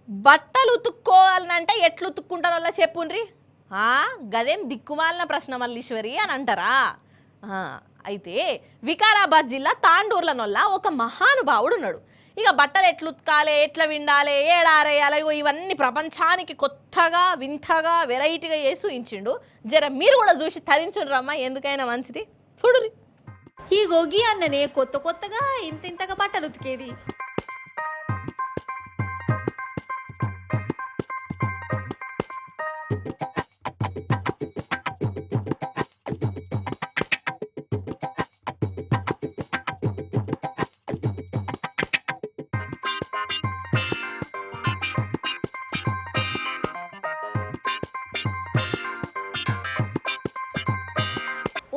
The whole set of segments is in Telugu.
బట్టలు ఉతుక్కోవాలంటే ఎట్లు ఉతుక్కుంటారో అలా చెప్పుండ్రి. గదేం దిక్కుమాలిన ప్రశ్న మల్లీశ్వరి అని అంటారా? అయితే వికారాబాద్ జిల్లా తాండూర్లనొల్ల ఒక మహానుభావుడు ఉన్నాడు. ఇక బట్టలు ఎట్లు ఉతకాలి, ఎట్లా విండాలి, ఏడారేయాలి, ఇవన్నీ ప్రపంచానికి కొత్తగా వింతగా వెరైటీగా చేసి చూయించిండు. జర మీరు కూడా చూసి తరించుండ్రమ్మా, ఎందుకైనా మంచిది. చూడురి. ఈ గోగి అన్ననే కొత్త కొత్తగా ఇంతగా బట్టలు ఉతికేది.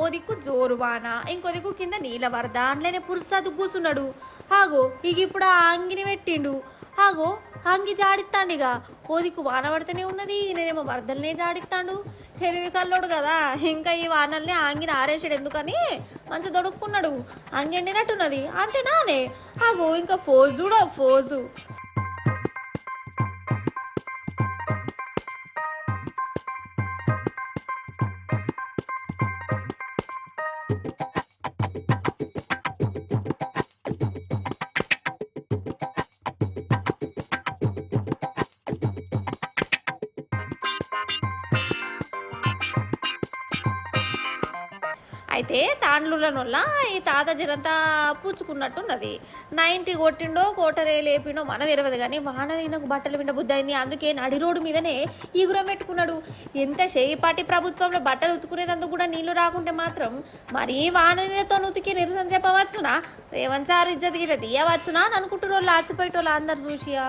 ఓ దిక్కు జోరు వాన, ఇంకో దిక్కు కింద నీళ్ళ వరద, అంట్లోనే పురుసాదు కూసున్నాడు. ఆగో ఇక ఇప్పుడు ఆ అంగిని పెట్టిండు. ఆగో అంగి జాడిస్తాండు. ఇక ఓ దిక్కు వాన పడితేనే ఉన్నది, నేనేమో వరదలనే జాడిస్తాడు. తెలివి కల్లోడు కదా, ఇంకా ఈ వానల్ని అంగిని ఆరేసాడు ఎందుకని మంచిగా దొడుక్కున్నాడు. అంగి ఎండినట్టున్నది అంతేనానే. ఆగో ఇంకా ఫోజు చూడో ఫోజు. అయితే తాండ్లూలనొల్ల ఈ తాత జనంతా పూచుకున్నట్టున్నది. 90 కొట్టిండో కోటరే లేపిండో మనది తెలియదు కానీ వాన ఈయనకు బట్టలు విండ బుద్ధి అయింది. అందుకే నడి రోడ్డు మీదనే ఈగురం పెట్టుకున్నాడు. ఎంత చేయిపాటి ప్రభుత్వంలో బట్టలు ఉతుకునేందుకు కూడా నీళ్లు రాకుంటే మాత్రం మరీ వాన నీళ్ళతో ఉతికి నిరసన చెప్పవచ్చునా? రేవంత్ సార్ ఇజ్జత్ గిట్ట తీయవచ్చునా అని అనుకుంటున్న వాళ్ళు ఆచిపోయేటోళ్ళు అందరు చూసియా.